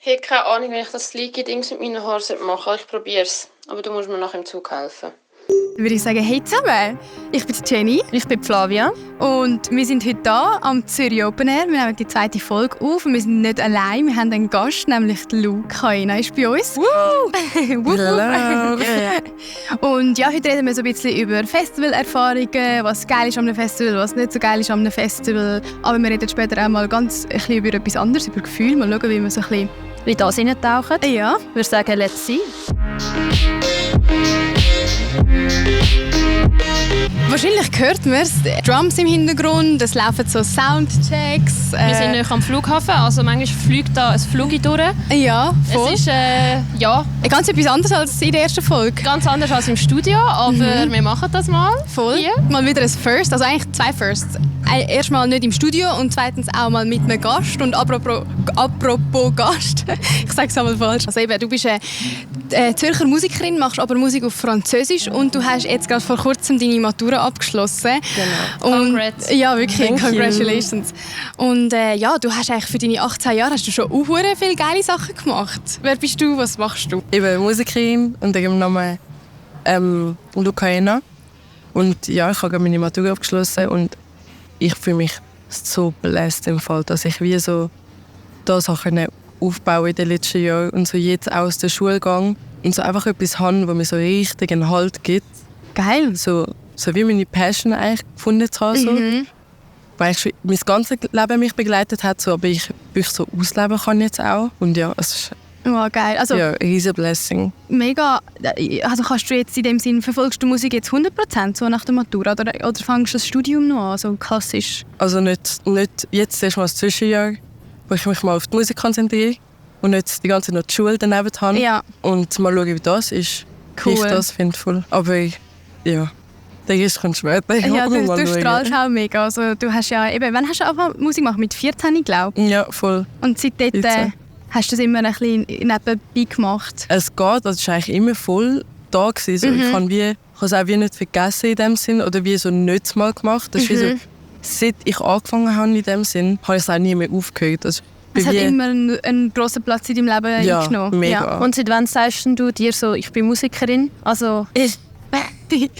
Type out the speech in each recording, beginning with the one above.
Ich habe keine Ahnung, wenn ich das Sleeky-Dings mit meinen Haaren machen soll. Ich probiere es. Aber du musst mir nachher im Zug helfen. Dann würde ich sagen, hey zusammen, ich bin Jenny. Ich bin Flavia. Und wir sind heute hier am Zürich Open Air. Wir nehmen die zweite Folge auf und wir sind nicht allein. Wir haben einen Gast, nämlich Lou Kaina ist bei uns. Hallo. Und ja, heute reden wir so ein bisschen über Festivalerfahrungen, was geil ist am Festival, was nicht so geil ist am Festival. Aber wir reden später auch mal ganz ein bisschen über etwas anderes, über Gefühle. Mal schauen, wie wir so ein bisschen Wie das reintauchen. Ja. Ich würde sagen, let's see. Wahrscheinlich hört man es. Drums im Hintergrund, es laufen so Soundchecks. Wir sind nicht am Flughafen, also manchmal fliegt da ein Flug durch. Ja, voll. Es ist ganz etwas anderes als in der ersten Folge. ganz anders als im Studio, aber wir machen das mal. Voll. Hier. Mal wieder ein First, also eigentlich zwei Firsts. Erstmal nicht im Studio und zweitens auch mal mit einem Gast. Und apropos Gast, ich sage es einmal falsch. Also eben, du bist eine Zürcher Musikerin, machst aber Musik auf Französisch und du hast jetzt gerade vor kurzem deine Matura abgeschlossen. Genau. Und, Congrats. ja, wirklich, Thank congratulations. Und ja, du hast eigentlich für deine 18 Jahre hast du schon viele geile Sachen gemacht. Wer bist du, was machst du? Ich bin Musikerin unter dem Namen Lou Kaina. Und ja, ich habe meine Matura abgeschlossen und ich fühle mich so blessed im Fall, dass ich wie so da Sachen aufbauen in den letzten Jahren und so jetzt aus der Schule gehe und so einfach etwas habe, wo mir so richtig einen Halt gibt. Geil. So wie meine Passion eigentlich gefunden zu haben. So. Weil ich schon mein ganzes Leben mich begleitet hat, so, aber ich wirklich so ausleben kann jetzt auch. Und ja, es ist Oh, geil. Also, ja, ein riesen Blessing. mega. Also kannst du jetzt in dem Sinn, verfolgst du Musik jetzt 100% so nach der Matura oder fängst du das Studium noch an, so klassisch? Also nicht jetzt erst mal das Zwischenjahr, wo ich mich mal auf die Musik konzentriere und nicht die ganze Zeit noch die Schule daneben habe. Ja. Und mal schauen, wie das ist. Wie ich Cool. das finde voll. Aber ja, der Rest kommt später. Ja, du Mal schauen. strahlst auch mega. Also, du hast ja eben, wann hast du angefangen Musik machen? Mit 14, glaube ich. Ja, voll. Und seitdem 14. hast du das immer ein bisschen nebenbei gemacht. Es geht, das war eigentlich immer voll da gewesen. So, ich habe es auch wie nicht vergessen in dem Sinn oder wie so nicht mal gemacht. Das ist wie so, seit ich angefangen habe in dem Sinn, habe ich es auch nie mehr aufgehört. Also, Es hat wie- immer einen grossen Platz in deinem Leben ja, eingenommen. mega. Ja. Und seit wann sagst du dir so, ich bin Musikerin? Also,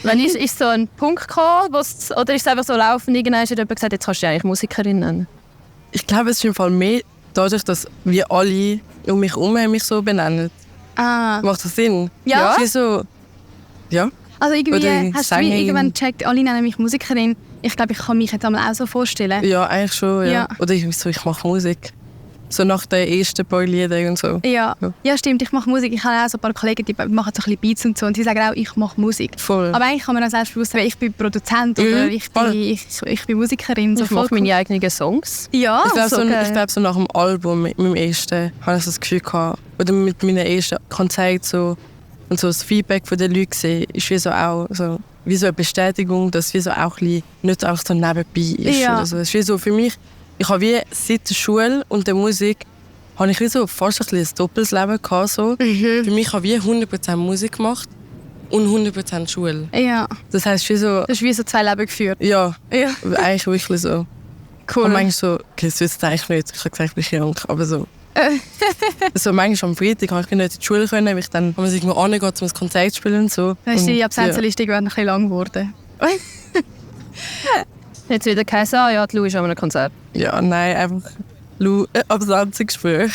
wann ist so ein Punkt gekommen, oder ist es einfach so laufend, irgendwann hat jemand gesagt, jetzt kannst du dich eigentlich Musikerin nennen? Ich glaube, es ist im Fall mehr dadurch, dass wir alle um mich herum mich so benennen. Ah. Macht das Sinn? Ja. Wie so, ja. Also irgendwie Oder hast du wie Sängerin. irgendwann gecheckt, alle nennen mich Musikerin. Ich glaube, ich kann mich jetzt einmal auch so vorstellen. Ja, eigentlich schon, ja. Ja. Oder ich mache Musik. So nach den ersten paar Liedern und so. Ja. Ja. Ja, stimmt, ich mache Musik. Ich habe auch so ein paar Kollegen, die machen so ein bisschen Beats und so. Und die sagen auch, ich mache Musik. Voll. Aber eigentlich kann man auch selbstbewusst sagen, ich bin Produzent oder voll. ich bin Musikerin. So Ich mache voll meine eigenen Songs. Ja, Ich glaube, so so, geil. ich glaub, so nach dem Album, mit meinem ersten, habe ich so das Gefühl gehabt, oder mit meinen ersten Konzerten so, und so das Feedback von den Leuten gesehen, ist wie so auch so, wie so eine Bestätigung, dass wie so auch ein bisschen nicht einfach so nebenbei ist. Ja. Oder so. Es ist wie so für mich, ich habe wie seit der Schule und der Musik, habe ich wie so fast ein doppeltes Leben gehabt. So. Für mich habe ich wie 100% Musik gemacht und 100% Schule. Ja, Das heisst, wie so, das ist wie so zwei Leben geführt. ja, Ja, eigentlich wirklich so. cool. Und manchmal so, okay, das wüsste ich eigentlich nicht, ich habe gesagt, ich bin krank, aber so. So manchmal am Freitag konnte ich nicht in die Schule, weil ich dann am irgendwo angehe, um ein Konzert zu spielen und so. Dann ist die Und, Absenzenliste irgendwann ein bisschen lang geworden. Jetzt wieder geheißen, ja, die Lou ist an einem Konzert. ja, nein, einfach Lou, Absenzungsgespräch.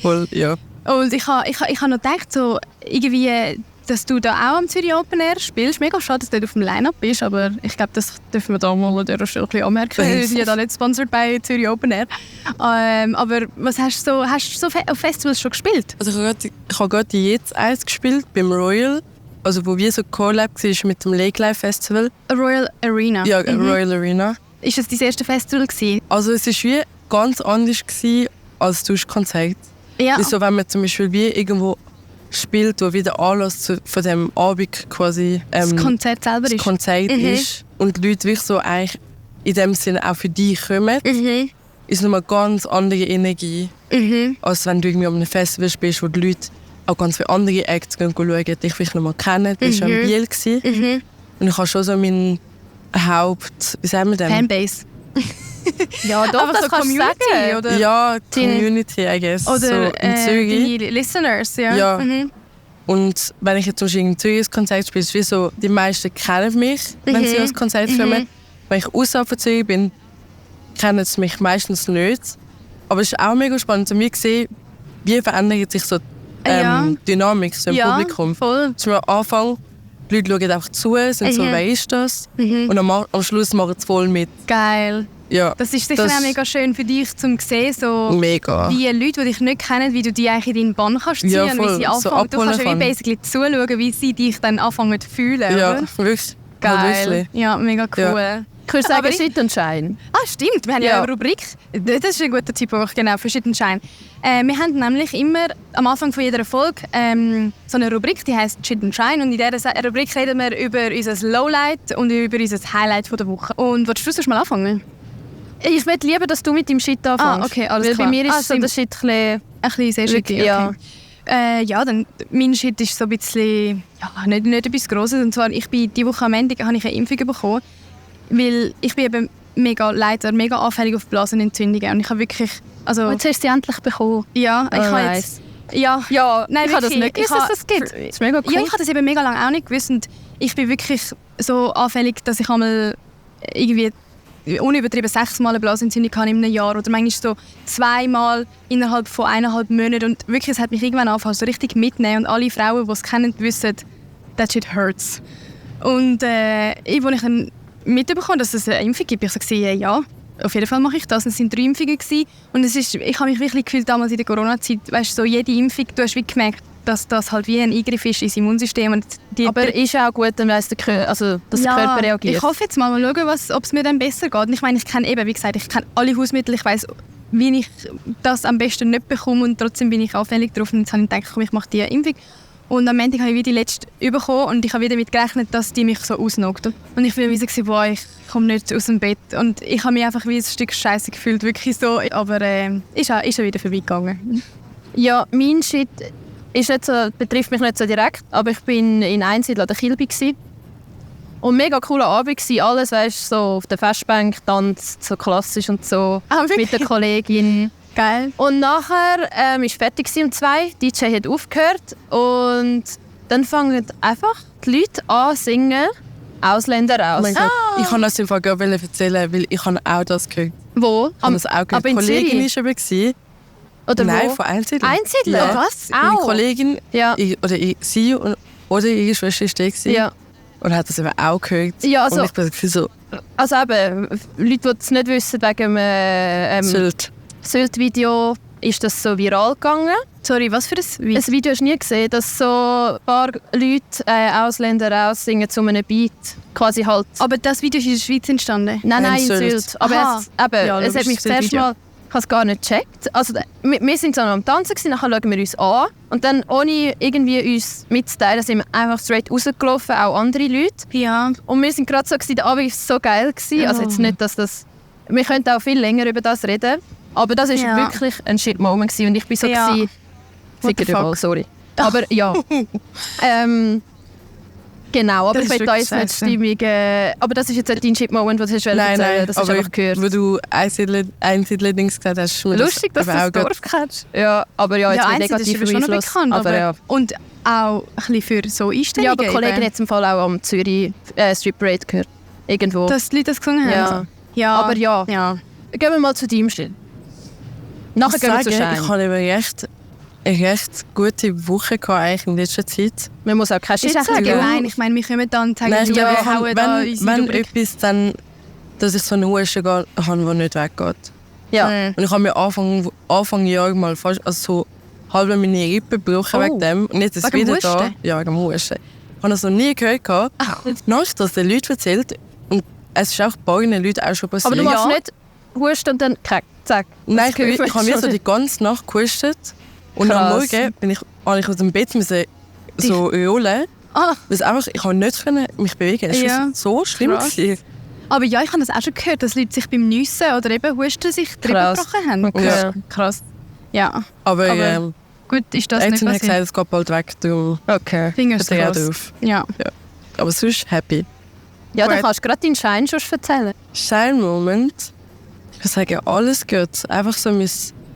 Voll, ja. Und ich ha noch gedacht, so, irgendwie, dass du da auch am Zürich Open Air spielst. Mega schade, dass du nicht auf dem Line-Up bist, aber ich glaube, das dürfen wir da mal an dieser Stelle ein bisschen anmerken. Wir sind ja da nicht sponsored bei Zürich Open Air. Aber was hast du so auf Festivals schon gespielt? Also ich habe gerade jetzt eins gespielt, beim Royal, also wo wir so Collab war mit dem Lake Life Festival. Royal Arena. Ja, Royal Arena. Ist das dein erstes Festival gewesen? Also es war wie ganz anders gewesen als das Konzert. Ja. Wie so, wenn man zum Beispiel wie irgendwo spielt, wo wieder Anlass von dem Abend quasi Das Konzert selber das ist. Konzert ist und die Leute wirklich so eigentlich in dem Sinne auch für dich kommen, ist nochmal eine ganz andere Energie, als wenn du irgendwie an einem Festival spielst, wo die Leute auch ganz viele andere Acts schauen, die dich vielleicht noch mal kennen. Das war in Biel. Und ich habe schon so meinen wie sagen wir dem? Fanbase. Ja, doch, Aber das so kannst du Community, sagen. oder? Ja, Community, I guess. Oder so in Zürich. die Listeners, ja. Ja. Mhm. Und wenn ich jetzt zum Beispiel in Zürich ein Konzert spiele, ist es wie so, die meisten kennen mich, wenn sie ans Konzert kommen. Wenn ich außerhalb von Zürich bin, kennen sie mich meistens nicht. Aber es ist auch mega spannend zu mir sehen, wie verändert sich so die Dynamik so im Publikum. Voll. Zum Anfang, die Leute schauen einfach zu, sind so, wer ist das? Und am Schluss machen sie voll mit. Geil. Ja, Das ist sicher das- auch mega schön für dich, zum sehen, so mega. wie Leute, die dich nicht kennen, wie du die eigentlich in deinen Bann kannst ziehen Ja, und wie voll. sie So anfangen. Du kannst ja wie abholen basically zuschauen, wie sie dich dann anfangen zu fühlen, Ja, oder? wirklich. Geil. Halt wirklich. Ja, mega cool. Ja. Kannst du sagen, Aber ich- Shit und Schein? Stimmt, wir haben ja Ja. eine Rubrik. Das ist ein guter Tipp, genau, für Shit und Schein. Wir haben nämlich immer am Anfang von jeder Folge so eine Rubrik, die heisst Shit und Schein. Und in dieser Rubrik reden wir über unser Lowlight und über unser Highlight von der Woche. Und willst du sonst mal anfangen? Ich würde lieber, dass du mit dem Shit anfängst. Okay, alles Weil klar. bei mir ist so stimmt. der Shit ein Ein bisschen sehr shitty, Wirklich, okay. Ja, dann mein Shit ist so ein bisschen, nicht etwas Grosses. Und zwar, ich bin diese Woche am Ende habe ich eine Impfung bekommen, weil ich bin eben leider mega anfällig auf Blasenentzündungen. Und ich habe wirklich, also, Jetzt hast du sie endlich bekommen. ja, ich habe Alright. jetzt, ja, nein, Ich habe das wirklich, nicht gewusst, dass das gibt. Das ist mega cool. Ja, ich habe das eben mega lange auch nicht gewusst. Und ich bin wirklich so anfällig, dass ich einmal irgendwie unübertrieben 6 Mal eine Blasenentzündung hatte in einem Jahr oder manchmal so 2 Mal innerhalb von 1,5 Monaten. Und wirklich, es hat mich irgendwann angefangen, so richtig mitnehmen. Und alle Frauen, die es kennen, wissen, that shit hurts. Und als ich dann mitbekommen, dass es eine Impfung gibt, habe ich so gesagt, ja, auf jeden Fall mache ich das. Und es waren 3 Impfungen gewesen. Und ich habe mich wirklich gefühlt, damals in der Corona-Zeit, weißt, so jede Impfung, du hast wie gemerkt, dass das halt wie ein Eingriff ist ins Immunsystem. Und Aber ist auch gut, dann weiss der dass der Körper reagiert. Ich hoffe jetzt mal schauen, ob es mir dann besser geht. Und ich meine, ich kenne eben, wie gesagt, ich kenne alle Hausmittel. Ich weiss, wie ich das am besten nicht bekomme und trotzdem bin ich anfällig drauf. Und jetzt habe ich gedacht, komm, ich mache die Impfung. Und am Ende habe ich wieder die letzte bekommen und ich habe wieder damit gerechnet, dass die mich so ausnockt. Und ich war wie so, boah, ich komme nicht aus dem Bett. Und ich habe mich einfach wie ein Stück Scheiße gefühlt, wirklich so. Aber ist auch wieder vorbeigegangen. Ja, mein Shit ist nicht so, betrifft mich nicht so direkt, aber ich bin in Einsiedl an der Kilby gsi. Und mega cooler Abend gsi, alles, weißt, so auf der Festbank, Tanz, so klassisch und so, mit der Kollegin. Geil. Und nachher war fertig um 2, die DJ hat aufgehört und dann fangen einfach die Leute an zu singen, Ausländer Oh aus. mein Gott. Ich kann das im Fall gerade erzählen, weil ich habe auch das gehört. Wo? Ich habe das auch gehört. aber in Die Kollegin Zürich? war eben. Gewesen. Oder Nein, wo? von Einsiedl. Einsiedl? Ja. Was? Meine Au. Kollegin, Ja. sie oder ihre Schwester war da gewesen Ja. und hat das eben auch gehört. Ja, also- und ich bin das Gefühl so, Also eben, Leute, die es nicht wissen, wegen dem Sylt. Sylt-Video ist das so viral gegangen. Sorry, was für ein Video? Das Video hast du nie gesehen, dass so ein paar Leute, Ausländer aussingen zu einem Beat. Quasi halt... Aber das Video ist in der Schweiz entstanden? Nein, in in Sylt. Sylt. Aber Aha. Ja, es hat logisch, mich Sylt zuerst Video. mal... Ich habe es gar nicht gecheckt. Also, wir sind so noch am Tanzen, nachher schauen wir uns an. Und dann, ohne irgendwie uns mitzuteilen, sind wir einfach straight rausgelaufen, auch andere Leute. Ja. Und wir sind gerade so, der Abend war so geil. Also jetzt nicht, dass das... Wir könnten auch viel länger über das reden. Aber das war Ja. wirklich ein Shit-Moment. Und ich war so... Ja. What the Ficker fuck? sorry. Aber ja. Genau, aber Das ich ist will da wirklich jetzt nicht scheiße. Stimmung... aber das ist jetzt nicht dein Shit-Moment, was du hast Nein, erzählen. Das hast du aber einfach gehört. wo du Einsiedler-Dings gesagt hast, ist mir Lustig, dass eben du auch das gerade- Dorf kennst. Ja, aber ja, jetzt Ja, nicht Einzelne ist negativ aber schon noch Einfluss. bekannt. Aber ja. Und auch ein bisschen für so Einstellungen. Ja, aber Kollegen eben. hat im Fall auch am Zürich Strip Parade gehört. Irgendwo. Dass die Leute das gesungen Ja. haben? Ja. Aber ja. Ja. Gehen wir mal zu deinem Stil. Nachher Ich gehen wir zu sage, Schein. ich habe eben eine recht gute Woche gehabt, eigentlich in letzter Zeit. Man muss auch kein Shit Ist echt sagen. gemein. Ich meine, wir kommen dann und sagen, Nein, ich ja, glaube, wir ich habe, hauen da wenn unsere Rubrik. etwas, dann, dass ich so einen Husten habe, der nicht weggeht. Ja. Mhm. Und ich habe mir Anfang Jahr mal fast so halb meine Rippe gebrochen Oh. wegen dem. Und jetzt ist es Wegen wieder Husten? da. Ja, wegen dem Husten. Ich habe das noch nie gehört. Dann habe ich das den Leuten erzählt. Und es ist auch bei den Leuten auch schon passiert. Aber du machst nicht husten und dann zack. Nein, Das ich gehört habe mir so schon. die ganze Nacht gehustet. Und am Krass. Morgen habe ich aus dem Bett so rollen. Ah. Ich konnte nicht mich bewegen. Es war Ja. so schlimm. Krass. gewesen. Aber ja, ich habe das auch schon gehört, dass Leute sich beim Nüssen oder eben Husten sich drüber Krass. gebrochen haben. Okay. Ja. Krass. Ja, Aber, Aber gut, ist das nicht Eltern hat gesagt, passiert. es geht bald weg. Darum Okay. Fingers vertraue crossed. drauf. Ja. Aber sonst happy. Ja, dann Gut. kannst du gerade deinen Schein schon erzählen. Shine Moment. Ich sage, alles gut. Einfach so mein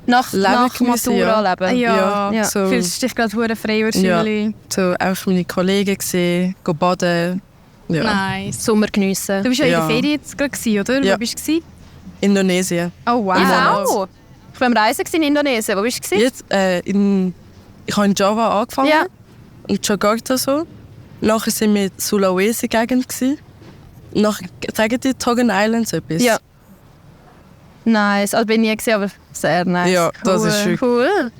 Nach Leben geniessen, Matura leben. Ja. So. Fühlst du dich gerade hure frei wahrscheinlich? So einfach meine Kollegen gesehen, go baden. Ja. Nice. Sommer geniessen. Du bist ja in Ja. der Ferien jetzt gerade gewesen, oder? Ja. Wo bist du gewesen? Indonesien. Oh wow. Ich auch. Ich war am Reisen in Indonesien. Wo warst du? Jetzt, ich habe in Java angefangen, Ja. in Jakarta so. Nachher sind wir in Sulawesi-Gegend gsi. Nachher sagen die Togen Islands etwas. Ja. Nice. Also bin ich nie gesehen, aber sehr nice. Ja, das ist wirklich. Cool.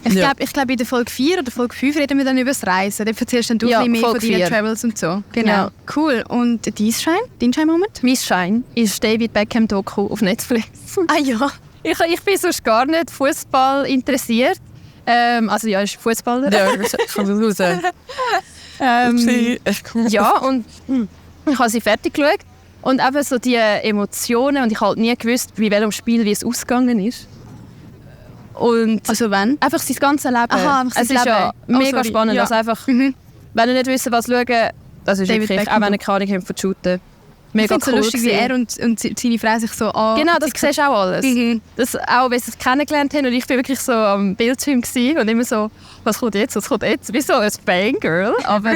Ich Ja. glaube, in der Folge 4 oder Folge 5 reden wir dann über das Reisen. Dann erzählst du Ja, ein bisschen mehr Folge von deinen 4. Travels und so. Genau. Ja. Cool. Und dein Schein-Moment? Mein Schein ist David Beckham Doku auf Netflix. Ah ja. Ich bin sonst gar nicht Fußball interessiert. Also ja, ist Fußballer. Ja, ich kann das raus. Ja, und ich habe sie fertig geschaut. Und eben so die Emotionen. Und ich habe halt nie gewusst, bei welchem Spiel wie es ausgegangen ist. Und Also wann? einfach sein ganzes Leben. Aha, einfach sein es ist ja Leben. mega sorry. spannend. Ja. Also einfach, Mhm. wenn ihr nicht wisst, was schauen, das ist David wirklich, Beckham. auch wenn ihr keine Ahnung habt von Shooten. Ich Mega finde es so cool lustig, wie gewesen. er und seine Frau sich so an... Genau, das siehst du auch alles. Mhm. Das, auch wenn sie sich kennengelernt haben und ich war wirklich so am Bildschirm gewesen und immer so, was kommt jetzt, wie so ein Fangirl. Aber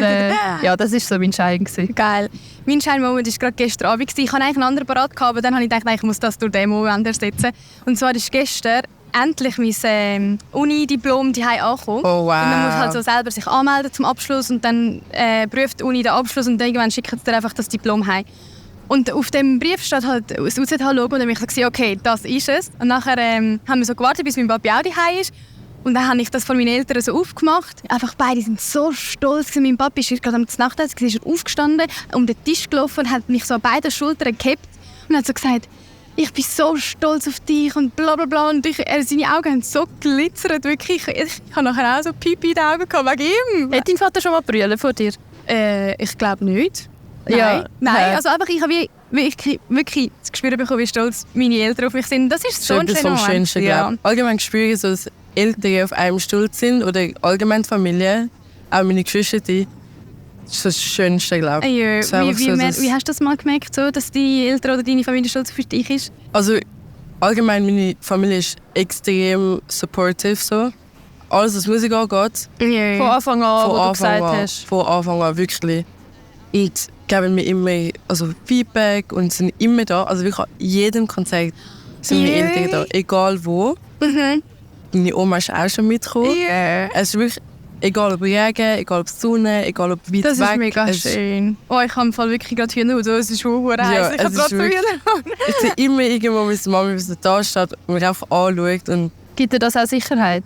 ja, das war so mein Schein gewesen. Geil. Mein Schein-Moment war gerade gestern Abend. Ich hatte eigentlich einen anderen parat, aber dann habe ich gedacht, nein, ich muss das durch den Moment ersetzen. Und zwar ist gestern endlich mein Uni-Diplom daheim angekommen. Oh, wow. Und man muss halt so selber sich anmelden zum Abschluss und dann prüft die Uni den Abschluss und dann irgendwann schickt sie dir einfach das Diplom heim. Und auf dem Brief steht halt das UZH-Logo und dann habe ich gesagt, okay, das ist es. Und nachher haben wir so gewartet, bis mein Papi auch daheim ist. Und dann habe ich das von meinen Eltern so aufgemacht. Einfach beide sind so stolz. Mein Papi ist gerade am Nachtessen, ist er aufgestanden, um den Tisch gelaufen und hat mich so an beiden Schultern gehabt und hat so gesagt, ich bin so stolz auf dich und bla bla bla. Und seine Augen haben so glitzert, wirklich. Ich habe nachher auch so Pipi in den Augen gehabt, wegen ihm. Hat dein Vater schon mal brüllen vor dir? Ich glaube nicht. Nein. Ja. Nein, also einfach, ich habe wirklich das Gespür bekommen, wie stolz meine Eltern auf mich sind. Das ist so ein etwas schöner vom Moment. Schönsten, glaube ich. Allgemein spüre ich so, dass Eltern auf einem stolz sind oder allgemein die Familie, auch meine Geschwister, das ist das Schönste, glaube ich. Ja, Das ist einfach so, dass- wie hast du das mal gemerkt, so, dass deine Eltern oder deine Familie stolz auf dich ist? Also allgemein, meine Familie ist extrem supportive. So. Alles, was Musik angeht, Von Anfang an, wo du gesagt hast. Von Anfang an, wirklich. Und geben mir immer Feedback und sind immer da. Also wirklich an jedem Konzert sind meine Yeah. Eltern da, egal wo. Meine Oma ist auch schon mitgekommen. Ja. Es ist wirklich, egal ob Regen, egal ob Sonne, egal ob weit Das weg. ist mega es schön. Oh, ich habe im Fall wirklich gerade Hühnerhaut. Es ist hure heiß. Ja, Ich es habe ist gerade so wirklich- Hühnerhaut. Ich sehe immer irgendwo meine Mama, wie sie da steht und mich einfach anschaut. Und Gibt dir das auch Sicherheit?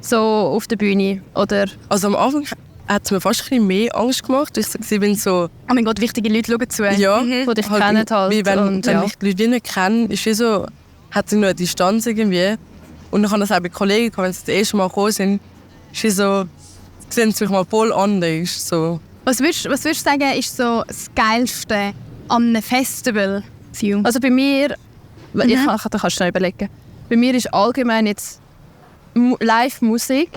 So auf der Bühne? Oder? also am Anfang hat es mir fast ein bisschen mehr Angst gemacht. Ich bin so, Oh mein Gott, wichtige Leute schauen zu. ja, Die dich kennen halt. Wie wenn, und, wenn ja. ich die Leute nicht kenne, ist wie so, hat sie nur eine Distanz irgendwie. Und dann kann das auch bei Kollegen, wenn sie das erste Mal gekommen sind, ist wie so, sehen sie mich mal voll anders. So. Was würdest du sagen, ist so das Geilste an einem Festival? Also bei mir, da kannst du schnell überlegen. Bei mir ist allgemein jetzt Live-Musik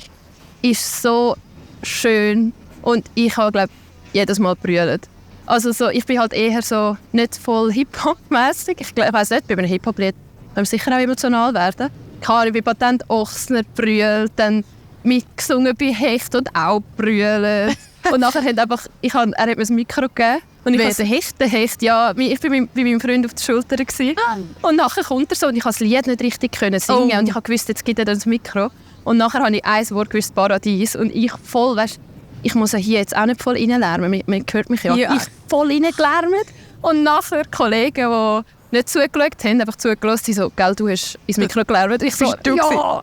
ist so schön und ich habe glaube jedes Mal brüllt. Also so, ich bin halt eher so nicht voll Hip-Hop-mässig. Ich weiß nicht, bei einem Hip-Hop-Lied kann man sicher auch emotional werden. Kari bei Patent Ochsner brüllt, dann mitgesungen bei Hecht und auch brüllt. Und nachher hat einfach, er hat mir das Mikro gegeben. Und ich Wer, habe der Hecht, ja, ich war bei meinem Freund auf der Schulter. Gewesen. Und nachher kommt er so und ich konnte das Lied nicht richtig singen. Oh. Und ich habe gewusst, jetzt gibt er das Mikro. Und nachher habe ich ein Wort gewusst, Paradies. Und ich voll, weißt, ich muss ja hier jetzt auch nicht voll reinlärmen. Man hört mich ja. Ja. Ich voll reingelärmt. Und nachher Kollegen, die nicht zugeschaut haben, einfach zugelassen, die so, «Gell, du hast ins Mikro gelärmt.» Ich so, Bist du «Ja!»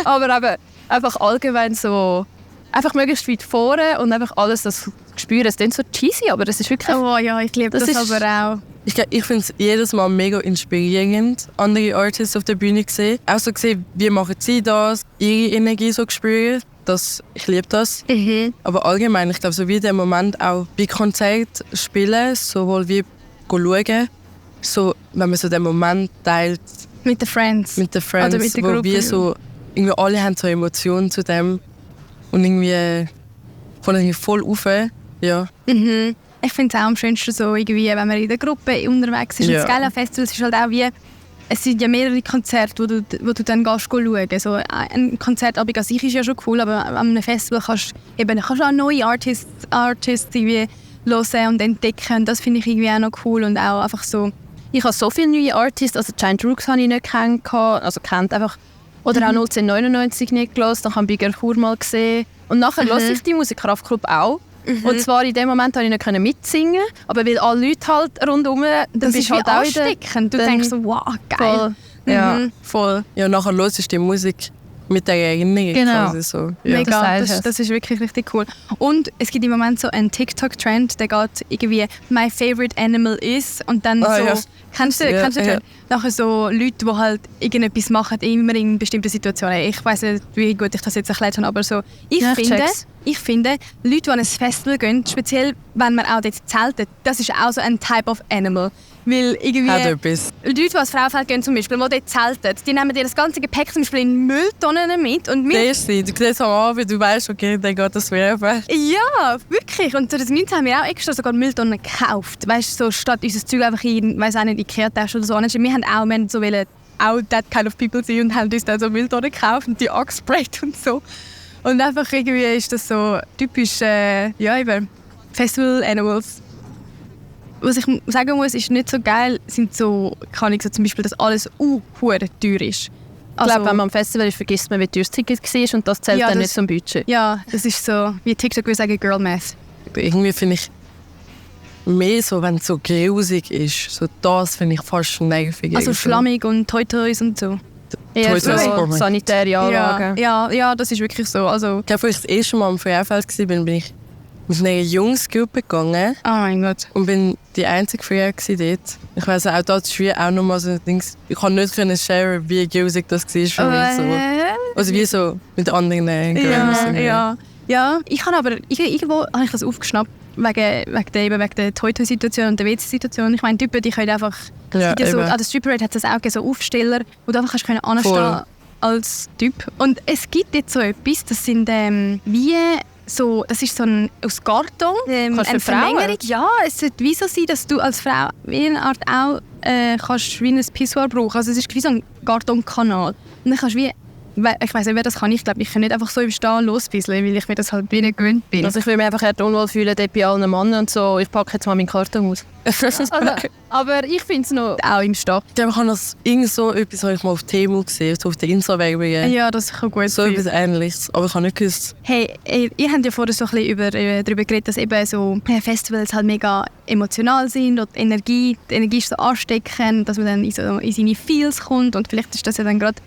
Aber eben, einfach allgemein so, einfach möglichst weit vorne und einfach alles das spüren. Es klingt so cheesy, aber das ist wirklich... Oh ja, ich liebe das, Das ist- aber auch. Ich finde es jedes Mal mega inspirierend, andere Artists auf der Bühne zu sehen. Auch so gesehen, wie machen sie das, ihre Energie so spüren. Ich liebe das. Aber allgemein, ich glaube, so wie der Moment auch bei Konzert spielen, sowohl wie schauen, so, wenn man so den Moment teilt Mit den Friends. mit den Friends, Oder mit der wo Gruppe. wir so, irgendwie alle haben so Emotionen zu dem und irgendwie von irgendwie voll rauf, ja. Ich finde es auch am schönsten so, irgendwie, wenn man in der Gruppe unterwegs ist. Ja. Und das Geile an Festivals ist halt auch wie, es sind ja mehrere Konzerte, wo du dann gehst schauen. So, ein Konzertabend an sich ist ja schon cool, aber an einem Festival kannst du auch neue Artists irgendwie hören und entdecken. Das finde ich irgendwie auch noch cool und auch einfach so. Ich habe so viele neue Artists, also Giant Rooks habe ich nicht kennt einfach. Oder auch 1999 nicht gehört, dann habe ich Bigger Chur mal gesehen. Und nachher höre ich die Musik Kraftklub auch. Und zwar in dem Moment konnte ich nicht mitsingen, aber weil alle Leute halt rundherum, dann bist du halt auch ansteckend. Du denkst so, wow, geil. Voll. Ja. Voll. Ja, nachher hörst du die Musik mit der Erinnerung quasi so. Ja. Mega, das ist wirklich richtig cool. Und es gibt im Moment so einen TikTok-Trend, der geht irgendwie «My favorite animal is» und dann so, ja. kennst du den? Nachher so Leute, die halt irgendetwas machen, immer in bestimmten Situationen. Ich weiss nicht, wie gut ich das jetzt erklärt habe, aber so, ich finde, Leute, die an ein Festival gehen, speziell wenn man auch dort zeltet, das ist auch so ein Type of animal. Weil irgendwie Leute, die als Fraufeld gehen zum Beispiel, die dort zelten, die nehmen dir das ganze Gepäck zum Beispiel in Mülltonnen mit. Und du siehst am Abend, du weißt, okay, dann geht das wieder. Ja, wirklich. Und 2019 haben wir auch extra sogar Mülltonnen gekauft. Weißt du, so statt unser Zeug einfach in, weiss auch nicht, Ikea-Tasche oder so. Wir haben so auch that kind of people sein und haben uns dann so Mülltonnen gekauft und die angesprayt und so. Und einfach irgendwie ist das so typisch, eben Festival Animals. Was ich sagen muss, ist nicht so geil, sind so, kann ich so zum Beispiel, dass alles hure teuer ist. Also, ich glaube, wenn man am Festival ist, vergisst man, wie teuer das Ticket war und das zählt dann nicht zum Budget. Ja, das ist so, wie TikTok würde sagen, Girl Math. Irgendwie finde ich mehr so, wenn es so grusig ist, so das finde ich fast nervig. Also schlammig und Toys und so. Ja, so sanitäre Anlagen. Ja, das ist wirklich so. Also, ich glaube, als ich das erste Mal am Feuerfeld war, bin ich mit einer Jungsgruppe gegangen. Oh mein Gott. Und bin die einzige Frau dort. Ich weiss auch, das ist auch nochmal so ein Ding. Ich konnte nicht sharen, wie grusig das war für mich. So. Also wie so mit anderen Girls. Ja, ich habe aber irgendwo habe ich das aufgeschnappt, wegen der Toy-Situation und der WC-Situation. Ich meine, Typen, die können einfach... An der Strip Parade hat es auch so Aufsteller, wo du einfach anstehen als Typ. Und es gibt jetzt so etwas, das sind so, das ist so ein aus Karton, eine Verlängerung. Ja, es sollte wie so sein, dass du als Frau wie eine Art auch kannst wie ein Pissoir brauchen. Also es ist wie so ein Kartonkanal. Und dann kannst du wie, ich weiss nicht, wer das kann. Ich glaube, ich kann nicht einfach so im Stehen lospieseln, weil ich mir das halt wie nicht gewöhnt bin. Also ich will mich einfach eher unwohl fühlen dort bei allen Männern und so. Ich packe jetzt mal meinen Karton aus. Aber ich finde es noch auch im Stehen. Ich habe das irgend so etwas, habe ich mal auf Temu gesehen, so auf der Insta-Werbung. Ja, das kann gut so sein. So etwas Ähnliches, aber ich habe nicht gewusst. Hey, ihr habt ja vorher so ein bisschen darüber geredet, dass eben so Festivals halt mega emotional sind und die Energie ist so ansteckend, dass man dann in seine Feels kommt und vielleicht ist das ja dann gerade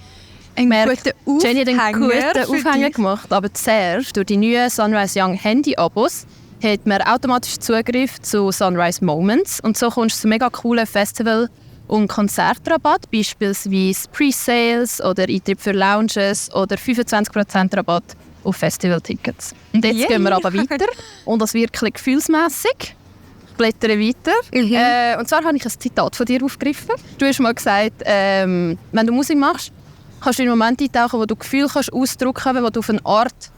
ein guter Aufhänger. Jenny hat einen guten Aufhänger gemacht, aber zuerst durch die neuen Sunrise Young Handy-Abos hat man automatisch Zugriff zu Sunrise Moments und so kommst du zu mega coolen Festival- und Konzertrabatt, beispielsweise Pre-Sales oder Eintritt für Lounges oder 25% Rabatt auf Festivaltickets. Und jetzt gehen wir aber weiter und das wirklich gefühlsmässig. Ich blättere weiter. Und zwar habe ich ein Zitat von dir aufgegriffen. Du hast mal gesagt, wenn du Musik machst, kannst du in Momente eintauchen, wo du Gefühle ausdrücken kannst, wo du auf eine Art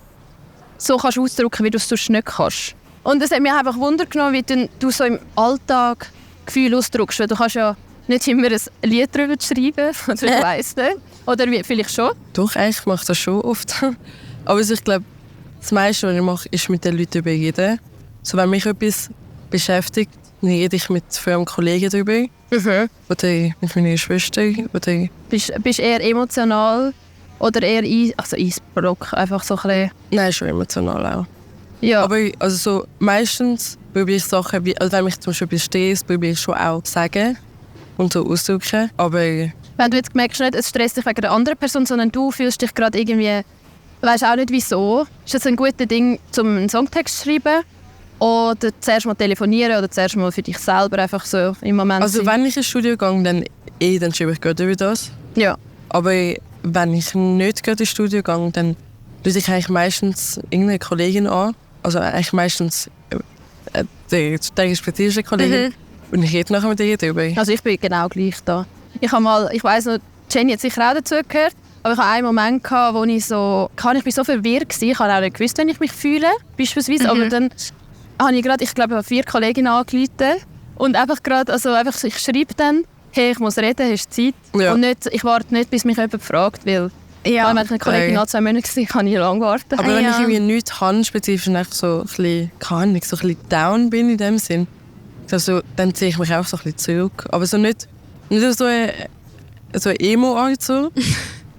so kannst ausdrücken, wie du es sonst nicht kannst. Und es hat mich einfach Wunder genommen, wie du so im Alltag Gefühle ausdrückst. Weil du kannst ja nicht immer ein Lied darüber schreiben, oder ich weiss nicht. Oder vielleicht schon. Doch, ich mache das schon oft. Aber ich glaube, das meiste, was ich mache, ist mit den Leuten darüber reden. So, wenn mich etwas beschäftigt, dann rede ich mit einem Kollegen darüber. Oder mit meiner Schwester. Bist du eher emotional oder eher Eisbrock? Einfach so ein bisschen... Nein, schon emotional auch. Ja. Aber also so, meistens probiere ich Sachen, also wenn mich zum Beispiel etwas stresst, probiere ich schon auch sagen und so ausdrücken. Aber wenn du jetzt merkst, nicht, es stresst dich wegen der anderen Person, sondern du fühlst dich gerade irgendwie, weißt auch nicht wieso, ist das ein gutes Ding, um einen Songtext zu schreiben? Oder zuerst mal telefonieren oder zuerst mal für dich selber einfach so im Moment Also wenn ich ins Studio gehe, dann schreibe ich gerade über das. Ja. Aber wenn ich nicht gerade ins Studio gehe, dann rufe ich eigentlich meistens irgendeine Kollegin an. Also eigentlich meistens die respektive Kollegin. Und ich rede nachher mit ihr darüber. Also ich bin genau gleich da. Ich weiss noch, Jenny hat sicher auch dazu gehört, aber ich hatte einen Moment, wo ich so verwirrt war. Ich habe auch nicht gewusst, wenn ich mich fühle, beispielsweise. Aber dann habe ich gerade, ich glaube, 4 Kolleginnen angerufen und einfach gerade, ich schreibe dann hey, ich muss reden, hast du Zeit? Ja. Und nicht, ich warte nicht, bis mich jemand fragt, weil Ja. wenn ich eine Kollegin nach 2 Monaten war, kann ich lange warten. Aber wenn Ja. ich irgendwie nichts kann, spezifisch und einfach so ein bisschen, keine Ahnung, so ein bisschen down bin in dem Sinn, also, dann ziehe ich mich auch so ein bisschen zurück. Aber so nicht so eine Emo-Art so,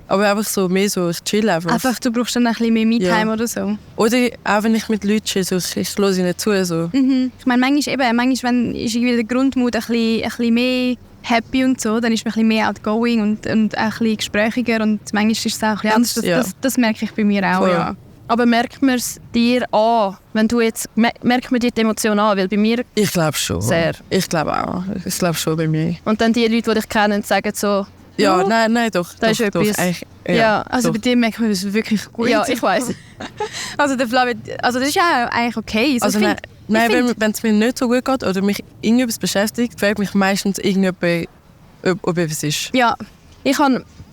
aber einfach so mehr so, ich chill einfach. Einfach, du brauchst dann ein bisschen mehr Me-Time Ja. oder so. Oder auch wenn ich mit Leuten chill, so, ich höre ihnen zu. So. Ich meine, manchmal wenn ist irgendwie der Grundmut ein bisschen mehr happy und so, dann ist man ein bisschen mehr outgoing und ein bisschen gesprächiger und manchmal ist es auch ein bisschen anders. Ja. Das merke ich bei mir auch, Voll. ja. Aber merkt man es dir an, wenn du jetzt, merkt man dir die Emotion an, weil bei mir, Ich glaube schon. Sehr. Ich glaube auch. Ich glaube schon bei mir. und dann die Leute, die dich kennen, sagen so, Ja, «Oh, nein, doch. Da ist doch, etwas. Doch, eigentlich, Ja, Also doch. bei dir merkt man das wirklich gut. ja, ich weiss. Also der Flavio, also das ist ja eigentlich okay. Also ich nein, find- wenn es mir nicht so gut geht oder mich irgendetwas beschäftigt, fragt mich meistens irgendjemand, ob etwas ist. Ja, Ich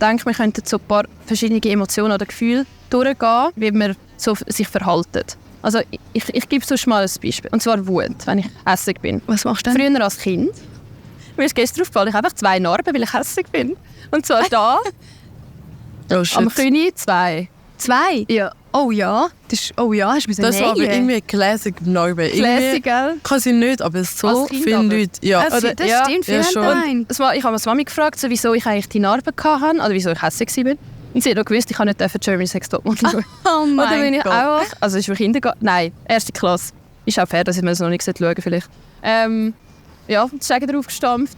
denke, wir könnten so ein paar verschiedene Emotionen oder Gefühle durchgehen, wie man so sich verhalten. Also ich gebe so mal ein Beispiel, und zwar Wut, wenn ich hässig bin. was machst du denn? Früher als Kind, mir ist gestern aufgefallen, ich habe einfach 2 Narben, weil ich hässig bin. Und zwar da, Oh shit. am Knie 2. 2? Ja. Oh ja, hast du Das war aber nähen. irgendwie eine Classic Narbe. Classic, gell? Kann sie nicht, aber so Als Kind viele aber. Leute. Ja. Also, Oder- das ja, stimmt, ja, viele schon. haben einen. Ich habe meine Mami gefragt, so, wieso ich eigentlich die Narben hatte, oder wieso ich hässig war. Und sie hat auch gewusst, ich kann nicht Germany's Next Topmodel schauen. Oh Und dann bin mein ich Gott. auch, also ist für Kindergarten, nein, 1. Klasse. Ist auch fair, dass ich mir das noch nicht schauen vielleicht. Ja, die Schläge drauf gestampft.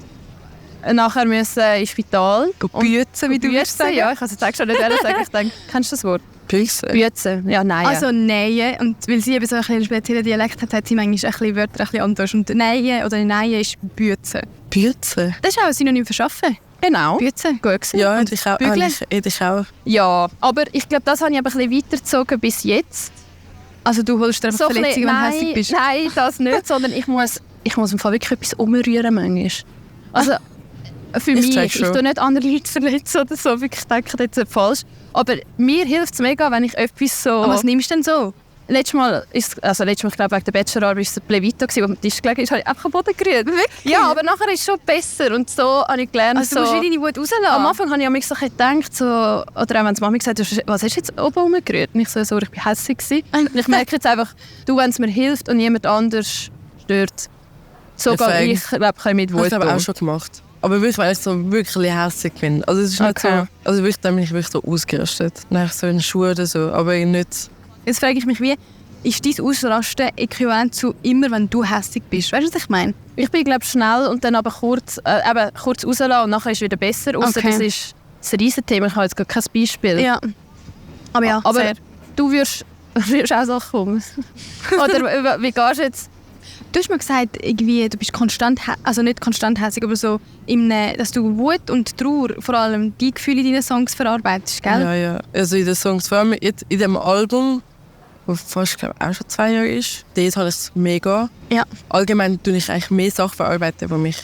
Nachher müssen ins Spital. Büzen, wie du Büzen, würdest sagen. ja, ich kann es jetzt eigentlich schon nicht sagen. Ich denke, kennst du das Wort? Pilze. Büzen, ja, nein. Also Nähen, und weil sie eben so ein einen speziellen Dialekt hat, hat sie manchmal ein bisschen Wörter ein bisschen anders. Und Nähen oder Nähen ist Büzen. Pilze? Das ist auch ein Synonym für Arbeiten. genau. Büzen. Gut gewesen. Ja, hätte ich auch. Bügeln? Hätte ich auch. Ja, aber ich glaube, das habe ich aber ein bisschen weitergezogen bis jetzt. Also du holst dir einfach ein bisschen- Verletzungen, wenn du hässlich bist. Nein, das nicht, sondern ich muss im Fall wirklich etwas umrühren manchmal. Also für Ich mich, check ich schon. tue nicht andere Leute verletzen oder so, wirklich denke, das ist jetzt falsch. Aber mir hilft es mega, wenn ich etwas so... Aber was nimmst du denn so? Letztes Mal, ich glaube wegen der Bachelorarbeit, war es Plevito, wo am Tisch gelegen ist, habe ich einfach am Boden gerührt. Ja, aber nachher ist es schon besser und so habe ich gelernt. Also du so, musst deine Wut rauslassen. am Anfang habe ich an mich so gedacht, so, oder auch wenn die Mami gesagt hat, was hast du jetzt oben rumgerührt? Und ich so, ich bin hässlich gewesen. Und ich merke jetzt einfach, wenn es mir hilft und niemand anders stört, sogar Perfekt. ich glaube, kann mit Habe Wut ich aber auch um. schon gemacht. Aber wirklich, weil ich so wirklich hässlich bin. Also es ist nicht Okay. so... Also wirklich, dann bin ich wirklich so ausgerastet. Nach so in den Schuhen oder so. Aber nicht... Jetzt frage ich mich, wie ist dein Ausrasten äquivalent zu immer, wenn du hässlich bist? Weißt du, was ich meine? Ich bin glaube schnell und dann aber kurz rauslassen und nachher ist es wieder besser. Ausser Okay. das ist ein Riesenthema, ich habe jetzt gar kein Beispiel. Ja. Aber ja, Aber sehr. du würdest auch Sachen kommen. Oder wie gehst du jetzt? Du hast mir gesagt, irgendwie, du bist konstant, also nicht konstant hässlich, aber so, dass du Wut und Trauer, vor allem die Gefühle in deinen Songs verarbeitest, gell? Ja, ja. Also in den Songs, vor allem jetzt in dem Album, das fast glaub, auch schon 2 Jahre ist, dort habe ich es mega. Ja. Allgemein tue ich eigentlich mehr Sachen verarbeiten, die mich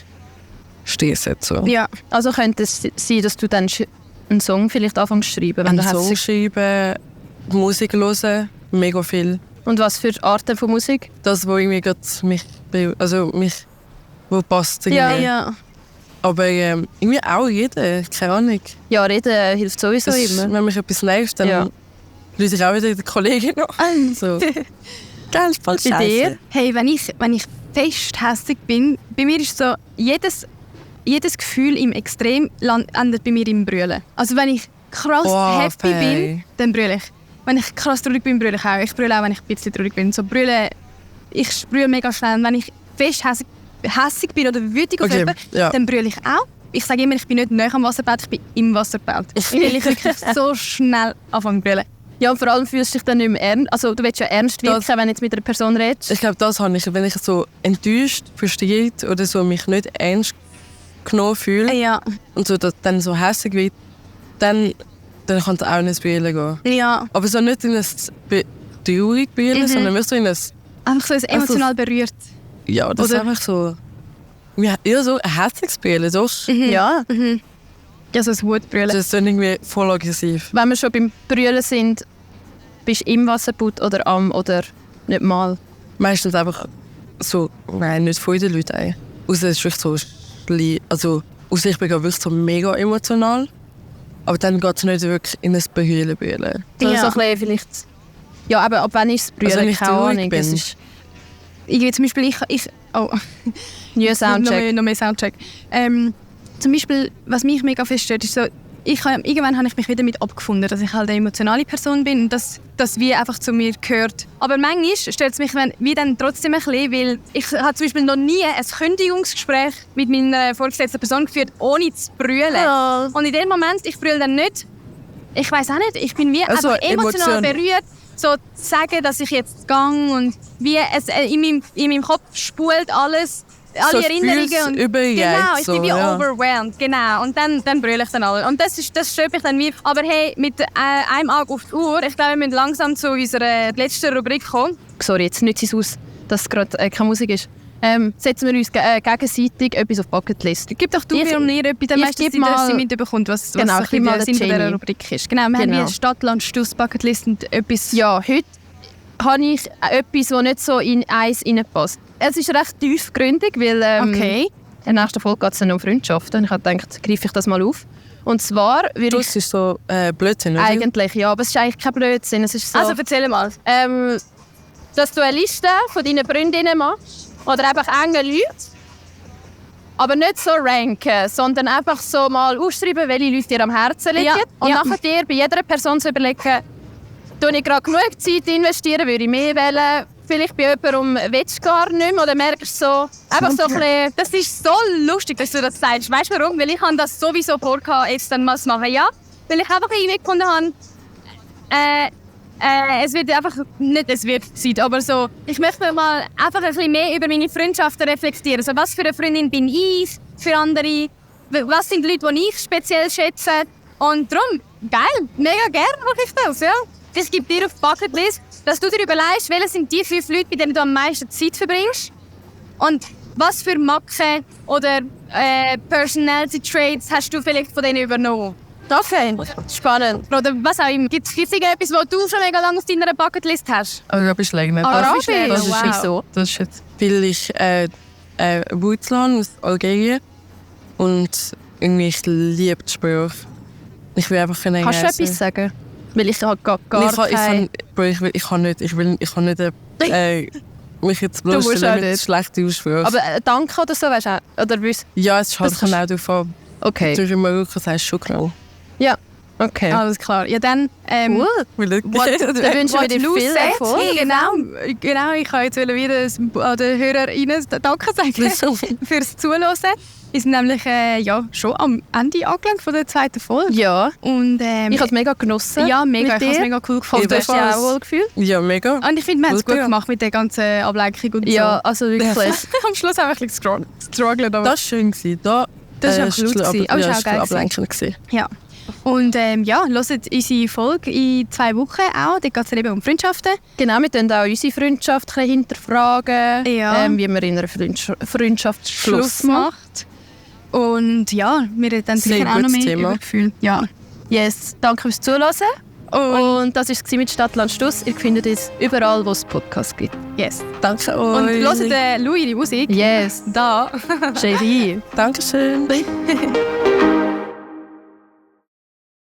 stressen. So. Ja. Also könnte es sein, dass du dann einen Song vielleicht anfängst zu schreiben, wenn du Einen Song hässlich... schreiben, Musik hören, mega viel. Und was für Arten von Musik? Das, was irgendwie gerade mich wo passt. Irgendwie. Ja. Aber irgendwie auch jeder, keine Ahnung. Ja, reden hilft sowieso Das ist, immer. wenn mich etwas nervt, dann Ja. löse ich auch wieder die Kollegin an. So. Ganz voll Bei dir? Hey, wenn ich fest hässlich bin, bei mir ist so, jedes Gefühl im Extrem endet bei mir im Brüllen. Also wenn ich krass happy bin, dann brülle ich. Wenn ich krass traurig bin, brülle ich auch. Ich brülle auch, wenn ich ein bisschen traurig bin. So brüllen, ich brülle mega schnell. Und wenn ich fest hässig bin oder wütend auf jemanden, ja. dann brülle ich auch. Ich sage immer, ich bin nicht nahe am Wasserbett, ich bin im Wasserbett. Weil ich wirklich so schnell anfange zu brüllen. Ja, und vor allem fühlst du dich dann nicht mehr ernst. Also du willst ja ernst wirken, wenn du jetzt mit einer Person redest. Ich glaube, das habe ich, wenn ich so enttäuscht, frustriert oder so mich nicht ernst genommen fühle Ja. und so, dann so hässlich wird, dann kann es auch in ein Brüllen gehen. Ja. Aber so nicht in ein traurig Brüllen, sondern wirklich so in ein... Einfach so emotional berührt. Ja, das Oder- ist einfach so... Ja, eher so ein hässliches Brüllen, doch. Ja. Ja, so ein Wutbrüllen. Das ist dann irgendwie voll aggressiv. Wenn wir schon beim Brüllen sind, bist du im Wasserboot oder am oder nicht mal? Meistens einfach so... Nein, nicht von den Leuten. Außer es ist wirklich so... Also Also ich bin wirklich so mega emotional. Aber dann geht es nicht wirklich in ein Brüllen. So, Ja. so ein bisschen vielleicht... Ja, aber ab wann ist es Brüllen? Also wenn ich Keine traurig Ahnung. bin. Es ist Ich zum Beispiel, oh, New Soundcheck. noch mehr Soundcheck. Zum Beispiel, was mich mega feststört, ist so, irgendwann habe ich mich wieder mit abgefunden, dass ich halt eine emotionale Person bin und dass das wie einfach zu mir gehört. Aber manchmal stört es mich wie dann trotzdem ein bisschen, weil ich habe zum Beispiel noch nie ein Kündigungsgespräch mit meiner vorgesetzten Person geführt, ohne zu brüllen. Ja. Und in dem Moment, ich brülle dann nicht. Ich weiß auch nicht, ich bin wie Also einfach emotional Emotion. berührt, so zu sagen, dass ich jetzt gehe und wie es in meinem Kopf spult alles, alle So Erinnerungen. fühlst Und überjagt, genau, ich bin wie so, ja. overwhelmed, genau. Und dann brülle ich dann alle. Und das stört mich dann wie. Aber hey, mit einem Auge auf die Uhr, ich glaube, wir müssen langsam zu unserer letzten Rubrik kommen. Sorry, jetzt nützt es aus, dass es gerade keine Musik ist. Setzen wir uns gegenseitig etwas auf die Bucketlist. Gib doch du Ich- mir etwas, dann ich weißt du, gib dass mal- sie mitbekommt, was Genau, ein ich gib mal bisschen der der Sinn dieser Jenny. Rubrik ist. Genau, wir Genau. haben wie Stadt, Land, Stuss, Bucketlist und etwas... Ja, heute habe ich etwas, das nicht so in eins reinpasst. Es ist recht tiefgründig, weil Okay. in der nächsten Folge geht es dann um Freundschaften. Ich habe gedacht, greife ich das mal auf. Und zwar würde ich... Das ist so Blödsinn, oder? Eigentlich, ja, aber es ist eigentlich kein Blödsinn. Es ist so, Also erzähl mal. dass du eine Liste von deinen Freundinnen machst oder einfach enge Leute, aber nicht so ranken, sondern einfach so mal aufschreiben, welche Leute dir am Herzen liegen. Ja, Und ja. nachher dir bei jeder Person zu überlegen, tue ich gerade genug Zeit investieren, würde ich mehr wählen. Vielleicht bei jemandem willst du gar nicht mehr oder merkst so, einfach so ein bisschen... Das ist so lustig, dass du das sagst. Weißt du warum? Weil ich habe das sowieso vor, jetzt dann mal zu machen. Ja, weil ich einfach irgendwie gefunden habe, es wird einfach nicht, es wird Zeit, aber so, ich möchte mal einfach ein bisschen mehr über meine Freundschaften reflektieren. So, was für eine Freundin bin ich für andere? Was sind die Leute, die ich speziell schätze? Und darum, geil, mega gerne mache ich das, ja. Das gibt dir auf die Bucketlist, dass du dir überlegst, welche sind die 5 Leute, bei denen du am meisten Zeit verbringst. Und was für Macken oder Personality Traits hast du vielleicht von denen übernommen? Okay, spannend. Oder was auch immer. Gibt es irgendetwas, was du schon mega lange auf deiner Bucketlist hast? Arabisch legen nicht. Arabisch? Das ist Wow. Wieso? Das ist jetzt, weil ich Wurzeln aus Algerien und irgendwie ich liebe die Sprache. Ich will einfach keine Kannst du etwas sagen? Weil ich habe gar keine... Ich kann nicht mich jetzt musst auch bloßstellen mit nicht. schlechten Aussprache. Aber Danke oder so, weißt du auch? Oder weißt Ja, es ist halt das kannst- genau davon. Okay. Du in Marokko sagst Shukran. Ja, okay. Alles klar. Ja, dann... Dann wünschen wir dir viel Erfolg. Genau, ich kann jetzt wieder den HörerInnen Danke sagen fürs Zuhören. Wir sind nämlich schon am Ende angelangt von der zweiten Folge. Ja, Und, ich habe es mega genossen. ja, mega. Ich mit habe es dir. mega cool gefunden. Du hast dich auch wohl gefühlt? Ja, mega. Und ich finde, wir haben es Gut, gut ja. gemacht mit der ganzen Ablenkung und Ja, also wirklich. so. Am Schluss haben wir ein bisschen gestruggelt. Aber Das war schön. Das war auch gut gewesen. Aber es war auch geil ablenkend gewesen. ja. Und hört unsere Folge in 2 Wochen auch. Da geht es eben um Freundschaften. Genau, wir können auch unsere Freundschaft ein bisschen hinterfragen, Ja. wie man in einer Freundschaft Schluss macht. Und ja, wir reden dann Sehr sicher auch noch gutes mehr Thema. über Gefühle. Ja. Yes, danke fürs Zuhören. Und das war es mit Stadt, Land, Stuss. Ihr findet uns überall, wo es Podcasts gibt. Yes. Danke Und euch. hört Louis die Musik. Yes, Da. Chérie. Dankeschön.